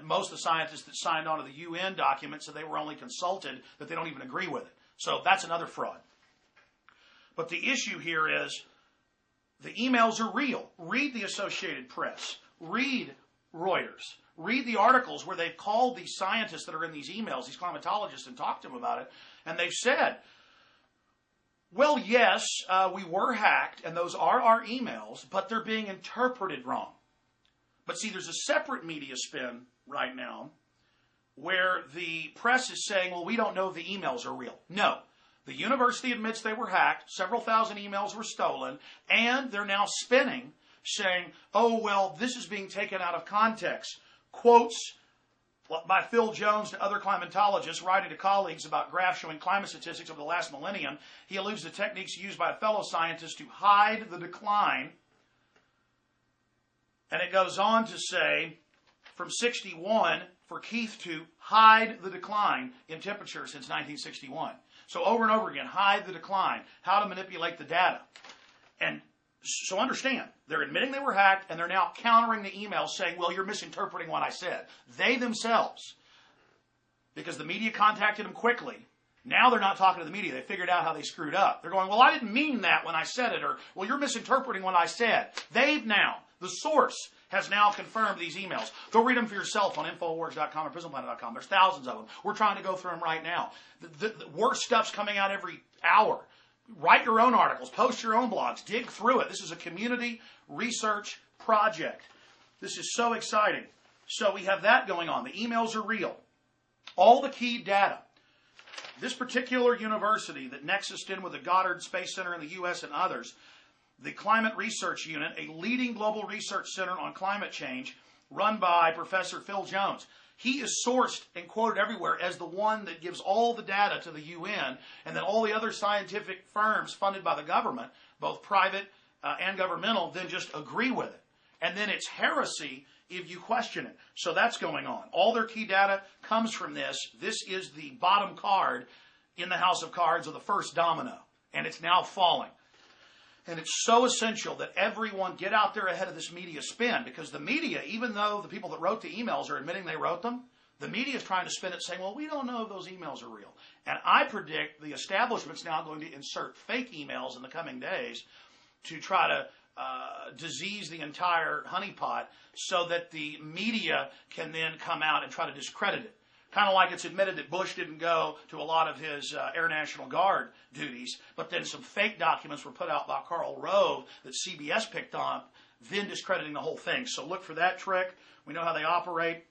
most of the scientists that signed on to the UN document said they were only consulted, that they don't even agree with it. So that's another fraud. But the issue here is the emails are real. Read the Associated Press. Read Reuters. Read the articles where they've called these scientists that are in these emails, these climatologists, and talked to them about it. And they've said, well, yes, we were hacked, and those are our emails, but they're being interpreted wrong. But see, there's a separate media spin right now where the press is saying, well, we don't know if the emails are real. No. The university admits they were hacked, several thousand emails were stolen, and they're now spinning, saying, oh, well, this is being taken out of context. Quotes by Phil Jones to other climatologists writing to colleagues about graphs showing climate statistics over the last millennium. He alludes to techniques used by a fellow scientist to hide the decline. And it goes on to say, from 61, for Keith to hide the decline in temperature since 1961. So over and over again, hide the decline, how to manipulate the data. And so understand, they're admitting they were hacked, and they're now countering the emails saying, well, you're misinterpreting what I said. They themselves, because the media contacted them quickly, now they're not talking to the media. They figured out how they screwed up. They're going, well, I didn't mean that when I said it, or, well, you're misinterpreting what I said. They've now, the source has now confirmed these emails. Go read them for yourself on Infowars.com or PrisonPlanet.com. There's thousands of them. We're trying to go through them right now. The worst stuff's coming out every hour. Write your own articles. Post your own blogs. Dig through it. This is a community research project. This is so exciting. So we have that going on. The emails are real. All the key data. This particular university that nexused in with the Goddard Space Center in the U.S. and others, the Climate Research Unit, a leading global research center on climate change, run by Professor Phil Jones. He is sourced and quoted everywhere as the one that gives all the data to the UN, and then all the other scientific firms funded by the government, both private and governmental, then just agree with it. And then it's heresy if you question it. So that's going on. All their key data comes from this. This is the bottom card in the house of cards of the first domino, and it's now falling. And it's so essential that everyone get out there ahead of this media spin, because the media, even though the people that wrote the emails are admitting they wrote them, the media is trying to spin it saying, well, we don't know if those emails are real. And I predict the establishment's now going to insert fake emails in the coming days to try to disease the entire honeypot so that the media can then come out and try to discredit it. Kind of like it's admitted that Bush didn't go to a lot of his Air National Guard duties, but then some fake documents were put out by Karl Rove that CBS picked up, then discrediting the whole thing. So look for that trick. We know how they operate.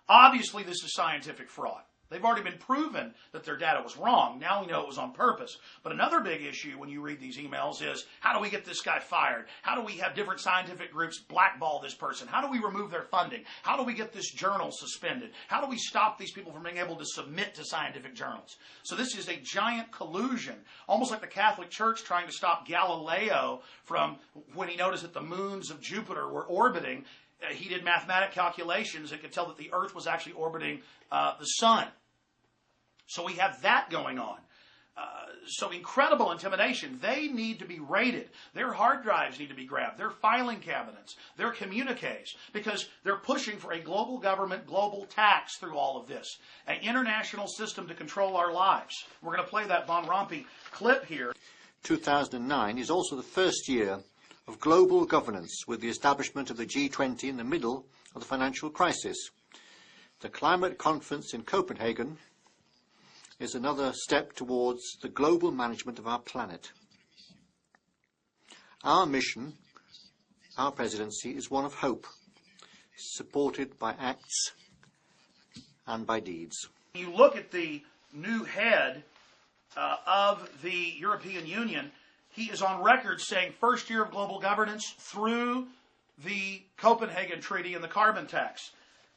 Obviously, this is scientific fraud. They've already been proven that their data was wrong. Now we know it was on purpose. But another big issue when you read these emails is, how do we get this guy fired? How do we have different scientific groups blackball this person? How do we remove their funding? How do we get this journal suspended? How do we stop these people from being able to submit to scientific journals? So this is a giant collusion, almost like the Catholic Church trying to stop Galileo from, when he noticed that the moons of Jupiter were orbiting, he did mathematic calculations and could tell that the Earth was actually orbiting the sun. So we have that going on. So incredible intimidation. They need to be raided. Their hard drives need to be grabbed. Their filing cabinets, their communiques, because they're pushing for a global government, global tax through all of this. An international system to control our lives. We're going to play that Von Rompuy clip here. 2009 is also the first year of global governance, with the establishment of the G20 in the middle of the financial crisis. The climate conference in Copenhagen is another step towards the global management of our planet. Our mission, our presidency, is one of hope, supported by acts and by deeds. You look at the new head of the European Union. He is on record saying first year of global governance through the Copenhagen Treaty and the carbon tax.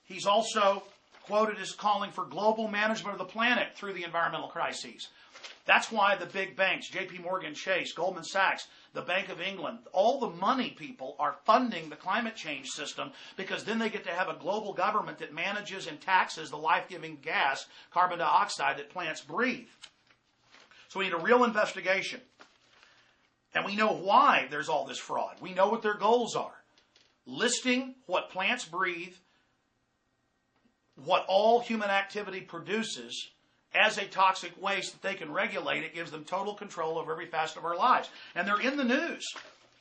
He's also quoted as calling for global management of the planet through the environmental crises. That's why the big banks, JP Morgan Chase, Goldman Sachs, the Bank of England, all the money people are funding the climate change system, because then they get to have a global government that manages and taxes the life-giving gas, carbon dioxide, that plants breathe. So we need a real investigation. And we know why there's all this fraud. We know what their goals are. Listing what plants breathe, what all human activity produces as a toxic waste that they can regulate. It gives them total control over every facet of our lives. And they're in the news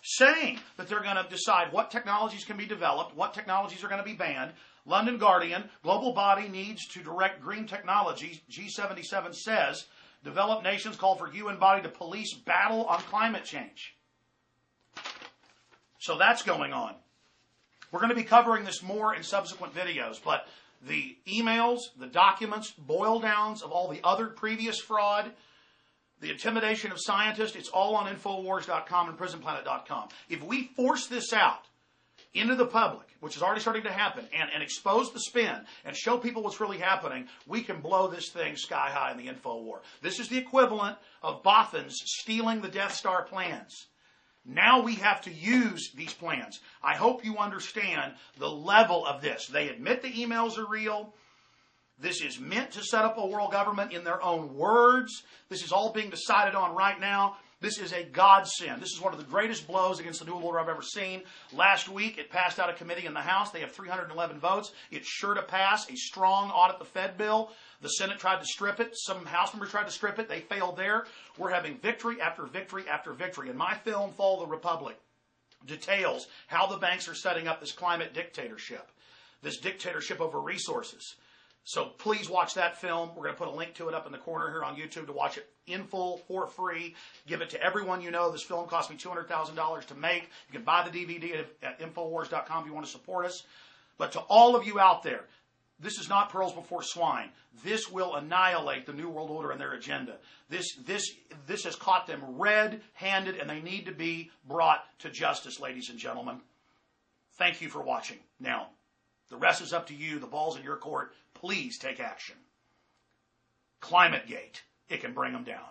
saying that they're going to decide what technologies can be developed, what technologies are going to be banned. London Guardian, global body needs to direct green technology. G77 says, developed nations call for UN body to police battle on climate change. So that's going on. We're going to be covering this more in subsequent videos, but the emails, the documents, boil downs of all the other previous fraud, the intimidation of scientists, it's all on Infowars.com and PrisonPlanet.com. If we force this out into the public, which is already starting to happen, and expose the spin and show people what's really happening, we can blow this thing sky high in the info war. This is the equivalent of Bothans stealing the Death Star plans. Now we have to use these plans. I hope you understand the level of this. They admit the emails are real. This is meant to set up a world government in their own words. This is all being decided on right now. This is a godsend. This is one of the greatest blows against the New World Order I've ever seen. Last week, it passed out of committee in the House. They have 311 votes. It's sure to pass a strong audit the Fed bill. The Senate tried to strip it. Some House members tried to strip it. They failed there. We're having victory after victory after victory. And my film, Fall of the Republic, details how the banks are setting up this climate dictatorship, this dictatorship over resources. So please watch that film. We're going to put a link to it up in the corner here on YouTube to watch it in full for free. Give it to everyone you know. This film cost me $200,000 to make. You can buy the DVD at Infowars.com if you want to support us. But to all of you out there, this is not pearls before swine. This will annihilate the New World Order and their agenda. This has caught them red-handed, and they need to be brought to justice, ladies and gentlemen. Thank you for watching. Now, the rest is up to you. The ball's in your court. Please take action. ClimateGate. It can bring them down.